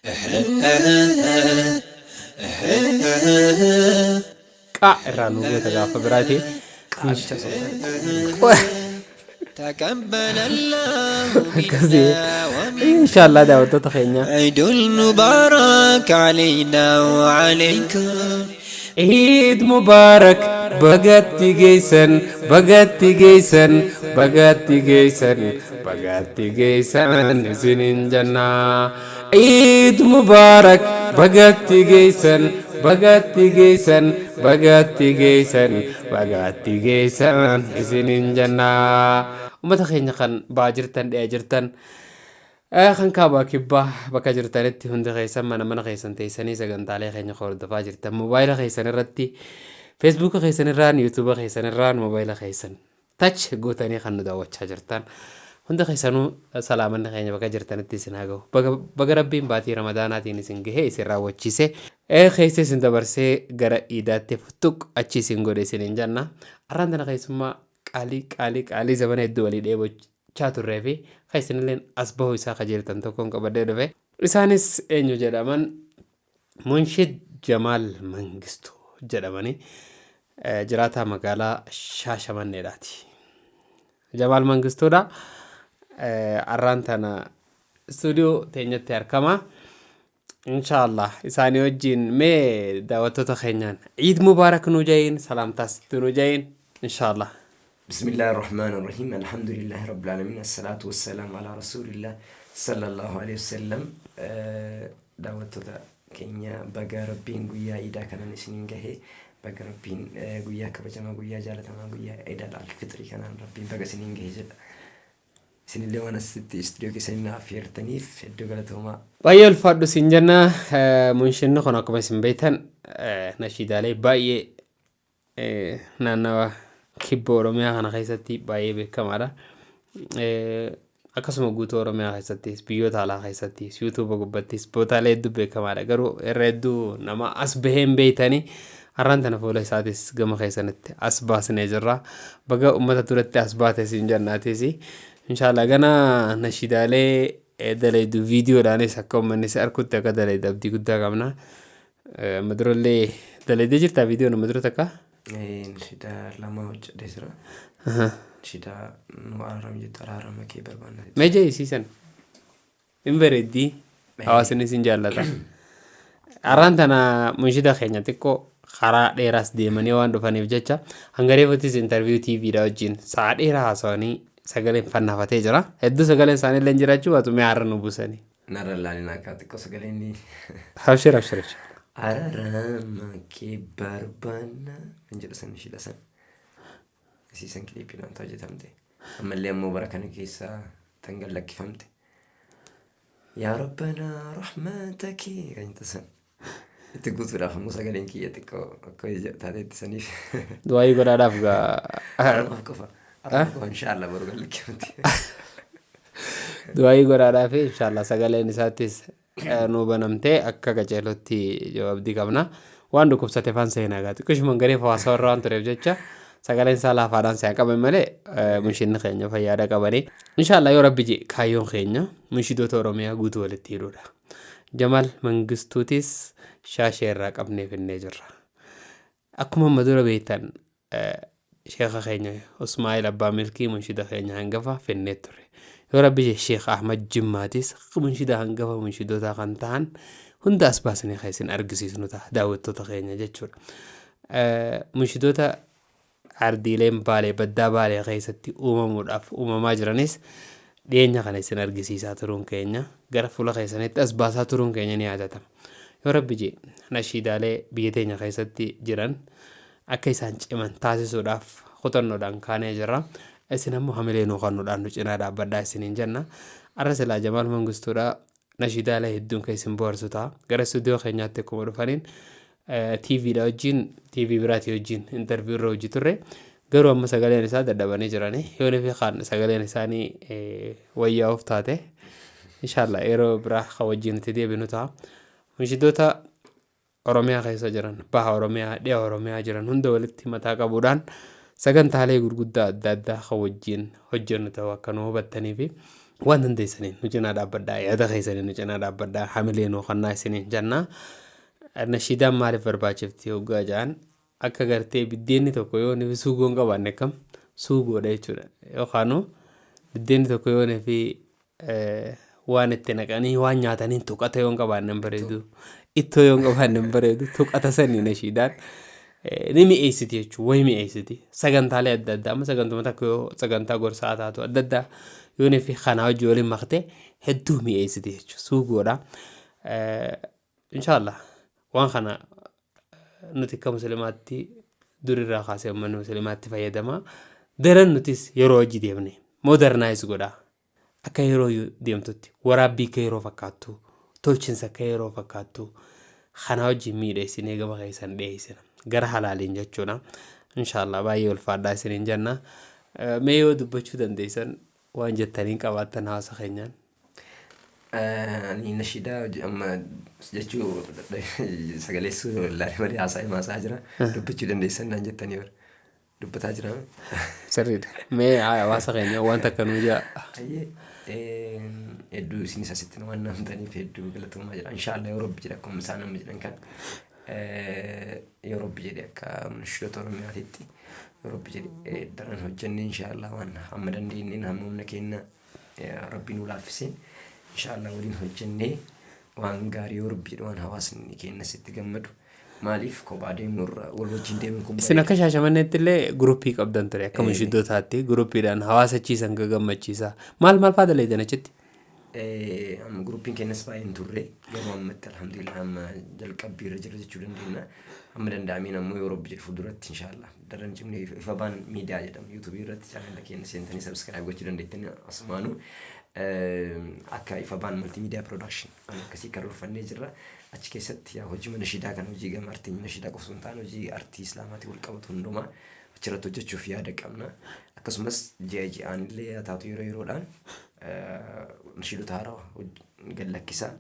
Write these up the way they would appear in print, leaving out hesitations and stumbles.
irraan nuugota gaafa biraati Qaalicha soofan. تقبل الله akkasii منا ومنكم inshallah daawwattoota keenya عيد المبارك علينا وعليكم عيد مبارك bagatti geessan bagatti geessan bagatti geessan bagatti geessan isinin jannaa عيد مبارك bagatti geessan bagatti geessan bagatti geessan bagatti geessan isinin jannaa ummata keenya kan baa jirtan dhiyaa jirtan kan kaabaa kibbaa bakka jirtanitti hundi keessan mana keessan teessanii sagantaalee keenya hordofaa jirtan mobaayila keessan irratti feesbuuka keessan irraan yuutuuba keessan irraan mobaayila keessan tach gootanii kan nu daawwachaa jirtan hundi keessanuu salaamanni keenya bakka jirtanitti isin haa ga'u baga rabbiin baatii ramadaanaatiin isin gahee isin raawwachiise keessa isin dabarsee gara iidaatti futtuq achi isin godhe isin hin janna arraan tana keessummaa qaalii zamana hedduu walii dheebochaa turree fi keessanilleen as bahuu isaa qajeeltan tokkoon qabadee dhufe isaanis eenyu jedhaman Munshid Jamaal Mangistuu jedhamanii jiraataa magaalaa Shaashamanneedhaati. Jamaal Mangistuudha arraan tana stuudiyoo teenyatti argama. Inshallah isaanii wajjin mee daawwattoota keenyaan Eid Mubaarak nu jayin salaamtaas nu jayin inshallah. بسم الله الرحمن الرحيم الحمد لله رب العالمين الصلاة والسلام على رسول الله صلى الله عليه وسلم دعوة كينيا بقى ربين قويا إذا كان نسنين جهة بقى ربين قويا كبجما قويا جالتنا قويا إذا الفطر كان ربين بقى سنين جهة جدا سن اللي وانا ست استوديو كسنين عفير تنيف الدولتهما باي الفرد سنجنا منشن خناكم اسم بيتن نشيد عليه باي نانا kibba oromiyaa kana keessatti baay'ee beekamaadha. Akkasuma guutuu oromiyaa keessattis biyyoota alaa keessattis yuutuuba gubbattis bootaalee hedduu beekamaadha. Garuu irra hedduu nama as baheen beeytanii arraan tana fuula isaatis gama keessanitti as baasnee jirra. Baga uummata duratti as baate siin jannaatis inshallah gana nashidaalee daleedu viidiyoodhaanis akka uummanni si arkutti akka daleedu abdii guddaa qabna. Madurallee daleedee jirtaa viidiyoon madura takka? نشيدا لما وجه ديسرا نشيدا نوارم يترارا مكي بربانا ما جاي سيسن إمبردي أواسني سنجالة أرانتنا منشدا خينيا تكو خرا ديراس ديماني وان دفاني بجاچا هنگاري فتيس انترفيو تي في راوجين ساعة ديرا حاسواني ساقلين فنا فتي جرا هدو ساقلين ساني لنجراچو واتو ميارا نبوساني نرى اللي ناكاتكو ساقلين حوشي Ararama ke barbana anjir san shi lasan si san klipi nan taje tamte amma le mo barakana kisa tangal lak famte ya rabbana rahmataki anta san تقول في الآخر موسى قال إنك يتكو كويس هذا تسنيف دواي يقول أرافقا أرافقا إن شاء الله بروح لك دواي يقول أرافي إن شاء الله سقالين ساتيس nu banamtee akka qaceelotti jawaabdii qabna waan dhukkubsate faan seenaa gaati kushuma garee fawaasa warra waan tureef jecha sagaleen isaa laafaadhaan seen qaban malee munshinni keenya fayyaada qabanii inshallah yoo rabbi je kaayyoon keenya munshidoota oromiyaa guutuu walitti hidhuudha Jamaal Mangistuutis shaashee irraa qabnee finnee jirra akkuma madura beektan sheekha keenya Usmaa'il Abbaa Milkii munshida keenya hangafa finnee ture يا ربي الشيخ أحمد جماتيس منشدة هنقفة منشدوتا قنطان هندا أسباسني خيسين أرقسيس نوتا داود تتخيني جاتشور منشدوتا عرديلين بالي بدا بالي خيستي مدعف ماجرانيس دينيا خانيسين أرقسيسا ترون كينيا غرفولا خيسانيت أسباسا ترون كينيا نيادتا يا ربي جي نشيدا لي بيدينيا خيستي جيران أكيسان جيمان تاسيسو داف خطرنو دان كاني جرام اسنمو حملينو خانو دانو جنا دا بدا سنين جنة أرسل جمال منغستورا نشيدا له الدون كيسن بورسوتا غير استوديو خينيات كومر فانين تي في راجين تي في براتي وجين انترفيو روجي توري غيرو اما سغالين سا ددباني جراني يوني في خان سغالين ساني ويا اوفتاته ان شاء الله ايرو برا خوجين تدي بنوتا مشيدوتا اوروميا خيسا جران با اوروميا دي اوروميا جران هندو ولتي متا قبودان سجن تالي غرغدا دادا خوجين هجن توا كانوا بتني في waan dandeessaniin nu cinaa dhaabbadhaa yaada keessaniin nu cinaa dhaabbadhaa hamilee nuu kannaa isiniin jenna. Nashiidaan maaliif barbaachifti hoggaa ja'an akka gartee biddeenni tokko yoo nufi suugoon qabaanne kam suugoodha jechuudha. Yookaanuu biddeenni tokko yoo nufi waan itti naqanii waan nyaataniin tuqata yoo qabaanne bareedu ittoo yoo qabaanne bareedu tuqata sanii nashiidaan ni mi'eessiti jechuudha. Wayi mi'eessiti sagantaalee adda addaa amma sagantummaa takka yoo sagantaa gorsaa taatu adda addaa yoo nufi kanaa hojii waliin maqtee hedduu mi'eessiti jechuudha suugoodha. Inshaallah waan kana nuti akka musliimaatti durirraa kaasee uummanni musliimaatti fayyadama. Daran nutis yeroo hojii deemne modernize godha akka yeroo deemtutti waraabbii akka yeroo fakkaattu tolchinsa akka yeroo fakkaattu kana hojii miidheessinee gama keessan dhiyeessina gara halaaliin jechuudha. Inshaallah baay'ee ulfaadhaa isiniin jenna. Mee yoo dubbachuu dandeessan waan jettaniin qabaattan hawaasa keenyaan. Ani nashiidaa amma jechuu sagaleessuu laali malee haasaa himaasaa jira dubbachuu dandeessan naan jettanii bara dubbataa jira. Sirriidha. Mee hawaasa keenya waan takka nuu jaa. Hedduu isinis asitti waan namtaniif hedduu galatoomaa jira. Inshaallah yoo Rabbi jedhe akkuma isaan nama jedhan kan yoo Rabbi jedhe akka nashiidota Oromiyaatitti yoo Rabbi jedhe daran hojjenne inshaallah waan hamma dandeenyeen hamma humna keenya Rabbi nuu laaffiseen. Inshaallah waliin hojjennee waan gaarii yoo Rabbi jedhu waan hawaasni keenya sitti gammadu maaliif kophaa deemurra wal wajjin deemuun kun isin akka Shaashamanneetti illee guruppii qabdan ture akka mushidootaatti guruppiidhaan hawaasa ciisan gammachiisa maal fa'aa daleedan achitti? Amma guruppiin keenyas baay'een turre yeroo ammatti alhamdulillah amma jalqabbii irra jira jechuu dandeenya. Amma danda'ameen ammoo yoo Rabbi jedhu fuulduratti inshaallah daran cimnee ifa baan miidiyaa jedhamu yuutuubii irratti chaanala keenya seentanii sabskiraayib gochuu dandeettanii asumaanuu akka ifa baan multimedia production akkasii karoorfannee jirra. Achi keessatti yaa hojii nashiidaa kan hojii gama artii nashiidaa qofa osoo hin taane hojii artii islaamaatii wal qabatu hundumaa achirratti hojjechuuf yaada qabna. Akkasumas ji'aan illee taatu yeroo yeroodhaan nashiidota haaraa gallakkisaa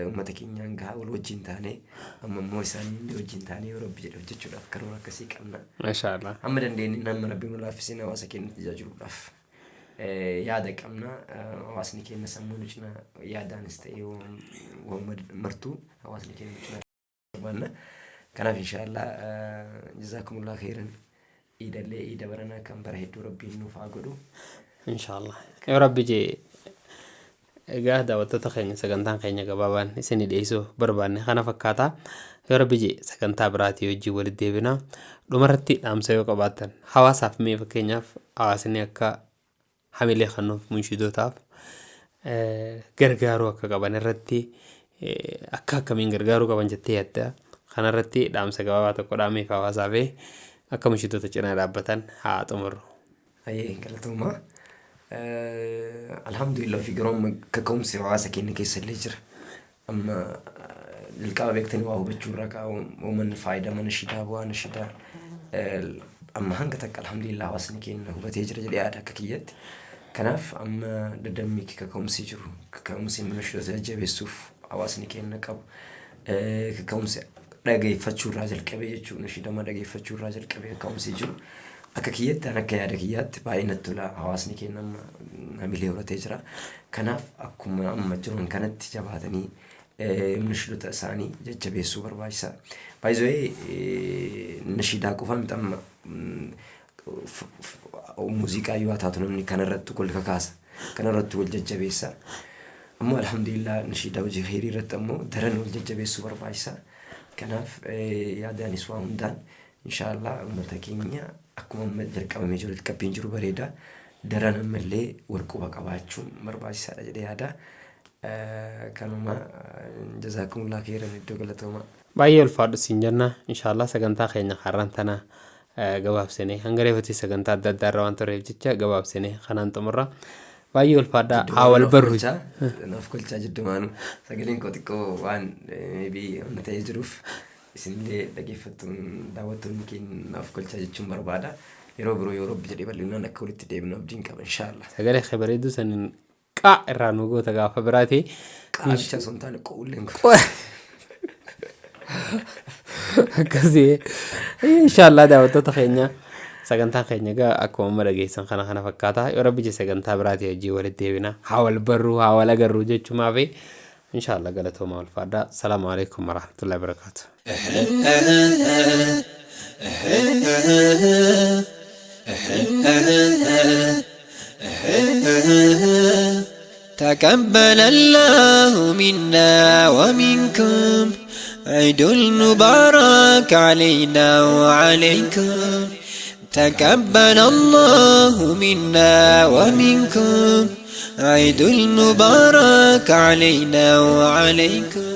uummata keenyaan gahaa wal wajjin taanee amma immoo isaanii wajjin taanee yoo Rabbi jedhe hojjechuudhaaf karoora akkasii qabna. Maashaallah. Amma dandeenye nama Rabbi nu laaffisee hawaasa keenya tajaajiluudhaaf yaada qabna. Hawaasni keenya sammuu nu cina yaadaanis ta'ee waan martuu hawaasni keenya nu cina barbaanna. Kanaaf inshaallah jazaakumullah khairan iidallee iida baranaa kan bara hedduu Rabbiin nuuf haa godhu. Inshaallah. Yoo Rabbi jee egaa daawwattoota keenya sagantaan keenya gabaabaan isinii dhiyeessuu barbaanne kana fakkaata. Yoo Rabbi jee sagantaa biraatii wajjin walitti deebina. Dhumarratti dhaamsa yoo qabaattan hawaasaaf mee fakkeenyaaf hawaasni akka hamilee kennuuf munshidootaaf gargaaruu akka qaban irratti akka akkamiin gargaaruu qaban jettee yaadda. Kanarratti dhaamsa gabaabaa tokko dhaameef hawaasaaf akka munshidoota cinaa dhaabbatan haa xumurru. Ayyee galatoomaa. Alhamdulillah fi garoon kaka'umsi hawaasa keenya keessa illee jira. Amma jalqaba beektanii waa hubachuu irraa kaa'u uummanni faayidaa nashiidaa bu'aa nashiidaa amma hanga takka alhamdulillah hawaasni keenya hubatee jira jedhee yaada akka kiyyatti. Kanaaf amma daddammii kaka'umsi jiru kaka'umsi nashiidota jajjabeessuuf hawaasni keenya qabu kaka'umsi dhageeffachuu irraa jalqabee jechuudha. Nashiidama dhageeffachuu irraa jalqabee kaka'umsi jiru. Akka kiyyatti akka yaada kiyyaatti baay'ee natti tola hawaasni keenya hamilee horatee jira. Kanaaf akkuma amma jiran kanatti jabaatanii nashiidota isaanii jajjabeessuu barbaachisa. Baay'ee nashiidaa qofa miti amma muuziqaa yoo taatu namni kanarratti wal kakaasa kanarratti wal jajjabeessa. Ammoo alhamdulillah nashiidaa hojii khairii irratti ammoo daran wal jajjabeessuu barbaachisa. Kanaaf yaadaanis waa hundaan inshaallah uummata keenya akkuma jalqabamee jiru jalqabbiin jiru bareeda daran ammallee wal quba qabaachuun barbaachisaadha jedhee yaada. Kanuma jazaakumullah khairan iddoo galatoomaa. Baay'ee ulfaadhu siin jenna inshaallah sagantaa keenya har'aan tana gabaabsinee hanga reeffatii sagantaa adda addaa irraa waan tureef jecha gabaabsinee kanaan xumurra. Baay'ee ulfaadha awwal barru. Naaf kolchaa jiddumaanu sagaleen koo xiqqoo waan humna ta'ee jiruuf isinillee dhaggeeffattuun daawwattoonni keenya naaf kolchaa jechuun barbaada. Yeroo biroo yoo Rabbi jedhee bal'inaan akka walitti deebinu abdiin qaba inshaallah. Sagalee kee bareedduu saniin qaa irraa nu goota gaafa biraati. Qaalicha osoo hin taane qo'ulleen kun. Akkasii inshaallah daawwattoota keenya sagantaan keenya egaa akkuma amma dhageessan kana fakkaata yoo rabbi je sagantaa biraati hojii walitti deebina haa wal barruu haa wal agarruu jechumaa fi inshallah galatooma wal faadhaa salaamu alaykum warahmatullahi wabarakatuh تقبل الله منا ومنكم عيد المبارك علينا وعليكم تقبل الله منا ومنكم عيد المبارك علينا وعليكم